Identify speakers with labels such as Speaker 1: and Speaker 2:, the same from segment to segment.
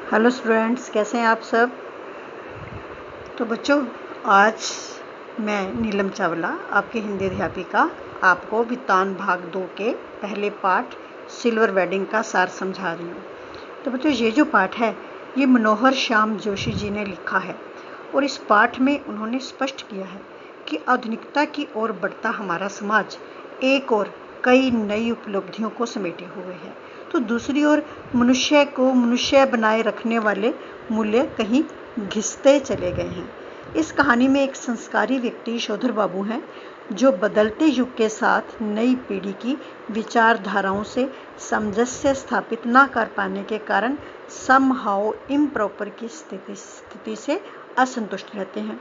Speaker 1: Hello students, कैसे हैं आप सब। तो बच्चों, आज मैं नीलम चावला, आपकी हिंदी अध्यापिका, आपको वित्तान भाग 2 के पहले पाठ सिल्वर वेडिंग का सार समझा रही हूँ। तो बच्चों, ये जो पाठ है ये मनोहर श्याम जोशी जी ने लिखा है और इस पाठ में उन्होंने स्पष्ट किया है कि आधुनिकता की ओर बढ़ता हमारा समाज एक और कई नई उपलब्धियों को समेटे हुए है, तो दूसरी ओर मनुष्य को मनुष्य बनाए रखने वाले मूल्य कहीं घिसते चले गए हैं। इस कहानी में एक संस्कारी व्यक्ति शोधर बाबू हैं, जो बदलते युग के साथ नई पीढ़ी की विचारधाराओं से सामंजस्य स्थापित न कर पाने के कारण समहाउ इम्प्रॉपर की स्थिति से असंतुष्ट रहते हैं।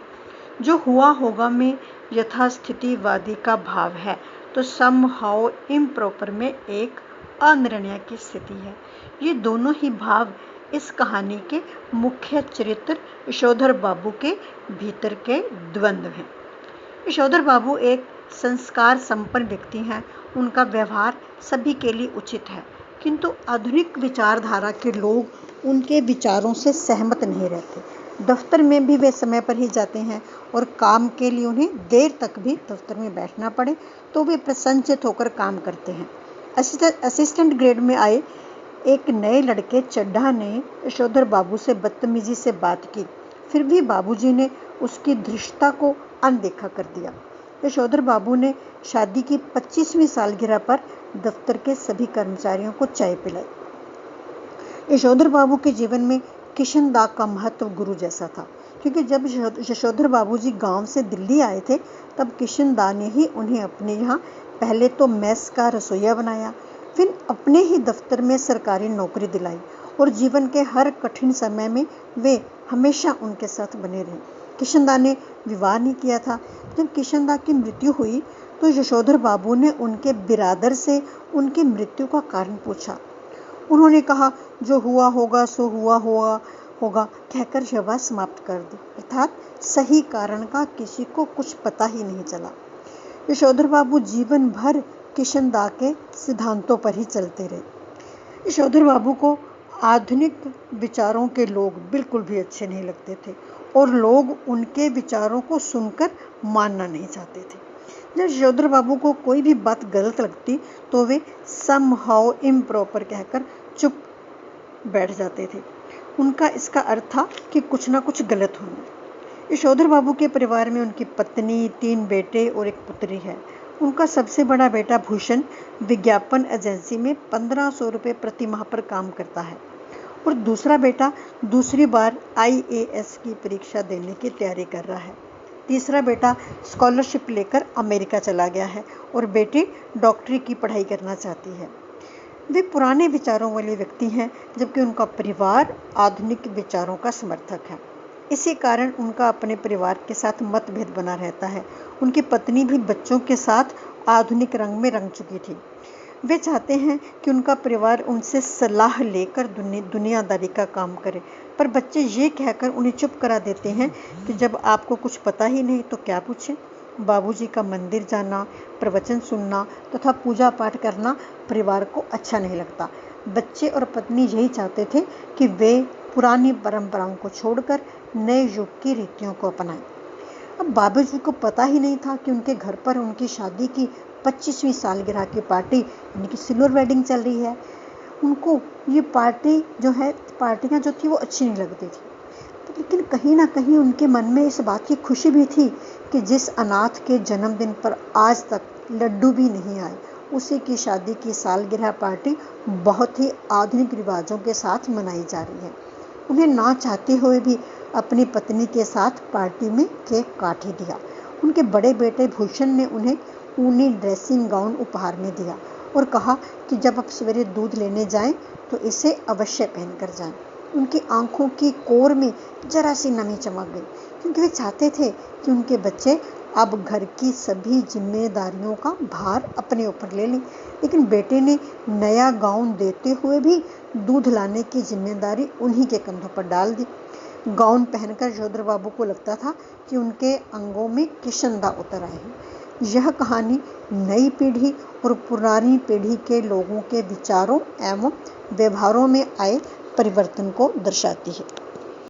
Speaker 1: जो हुआ होगा में यथास्थितिवादी का भाव है, तो समहाउ इम्प्रॉपर में एक अनिर्णय की स्थिति है। ये दोनों ही भाव इस कहानी के मुख्य चरित्र यशोधर बाबू के भीतर के द्वंद्व हैं। यशोधर बाबू एक संस्कार संपन्न व्यक्ति हैं। उनका व्यवहार सभी के लिए उचित है, किंतु आधुनिक विचारधारा के लोग उनके विचारों से सहमत नहीं रहते। दफ्तर में भी वे समय पर ही जाते हैं और काम के लिए उन्हें देर तक भी दफ्तर में बैठना पड़े तो वे प्रसन्नचित होकर काम करते हैं। असिस्टेंट ग्रेड में आए एक नए लड़के चड्ढा ने यशोधर बाबू से बदतमीजी से बात की, फिर भी बाबूजी ने उसकी धृष्टता को अनदेखा कर दिया। यशोधर बाबू ने शादी की 25वीं सालगिरह पर दफ्तर के सभी कर्मचारियों को चाय पिलाई। यशोधर बाबू के जीवन में किशन दा का महत्व गुरु जैसा था, क्योंकि जब यशोधर बाबूजी गांव से दिल्ली आए थे तब किशन दा ने ही उन्हें अपने यहाँ पहले तो मेस का रसोइया बनाया, फिर अपने ही दफ्तर में सरकारी नौकरी दिलाई और जीवन के हर कठिन समय में वे हमेशा उनके साथ बने रहे। किशनदा ने विवाह नहीं किया था। जब किशनदा की मृत्यु हुई तो यशोधर बाबू ने उनके बिरादर से उनकी मृत्यु का कारण पूछा। उन्होंने कहा, जो हुआ होगा सो हुआ होगा कहकर सभा समाप्त कर दी, अर्थात सही कारण का किसी को कुछ पता ही नहीं चला। यशोधर बाबू जीवन भर किशनदा के सिद्धांतों पर ही चलते रहे। यशोधर बाबू को आधुनिक विचारों के लोग बिल्कुल भी अच्छे नहीं लगते थे और लोग उनके विचारों को सुनकर मानना नहीं चाहते थे। जब यशोधर बाबू को कोई भी बात गलत लगती तो वे समहाउ इम्प्रॉपर कहकर चुप बैठ जाते थे। उनका इसका अर्थ था कि कुछ ना कुछ गलत होना। यशोधर बाबू के परिवार में उनकी पत्नी, 3 बेटे और एक पुत्री है। उनका सबसे बड़ा बेटा भूषण विज्ञापन एजेंसी में 1500 रुपये प्रति माह पर काम करता है और दूसरा बेटा दूसरी बार IAS की परीक्षा देने की तैयारी कर रहा है। तीसरा बेटा स्कॉलरशिप लेकर अमेरिका चला गया है और बेटी डॉक्टरी की पढ़ाई करना चाहती है। वे पुराने विचारों वाले व्यक्ति हैं, जबकि उनका परिवार आधुनिक विचारों का समर्थक है। इसी कारण उनका अपने परिवार के साथ मतभेद बना रहता है। उनकी पत्नी भी बच्चों के साथ आधुनिक रंग में रंग चुकी थी। वे चाहते हैं कि उनका परिवार उनसे सलाह लेकर दुनियादारी का काम करे, पर बच्चे ये कहकर उन्हें चुप करा देते हैं कि जब आपको कुछ पता ही नहीं तो क्या पूछें। बाबूजी का मंदिर जाना, प्रवचन सुनना तथा पूजा पाठ करना परिवार को अच्छा नहीं लगता। बच्चे और पत्नी यही चाहते थे कि वे पुरानी परंपराओं को छोड़कर नए युग की रीतियों को अपनाएं। अब बाबूजी को पता ही नहीं था कि उनके घर पर उनकी शादी की 25वीं सालगिरह की पार्टी यानी कि सिल्वर वेडिंग चल रही है। उनको ये पार्टियां जो थी वो अच्छी नहीं लगती थी, लेकिन कहीं ना कहीं उनके मन में इस बात की खुशी भी थी कि जिस अनाथ के जन्मदिन पर आज तक लड्डू भी नहीं आए, उसी की शादी की सालगिरह पार्टी बहुत ही आधुनिक रिवाजों के साथ मनाई जा रही है। उन्हें ना चाहते हुए भी अपनी पत्नी के साथ पार्टी में केक काट ही दिया। उनके बड़े बेटे भूषण ने उन्हें ऊनी ड्रेसिंग गाउन उपहार में दिया और कहा कि जब आप सवेरे दूध लेने जाएं तो इसे अवश्य पहनकर जाएं। उनकी आंखों की कोर में जरा सी नमी चमक गई, क्योंकि वे चाहते थे कि उनके बच्चे अब घर की सभी जिम्मेदारियों का भार अपने ऊपर ले लें। लेकिन बेटे ने नया गाउन देते हुए भी दूध लाने की जिम्मेदारी उन्हीं के कंधों पर डाल दी। गाउन पहनकर यशोधर बाबू को लगता था कि उनके अंगों में किशनदा उतर आए हैं। यह कहानी नई पीढ़ी और पुरानी पीढ़ी के लोगों के विचारों एवं व्यवहारों में आए परिवर्तन को दर्शाती है।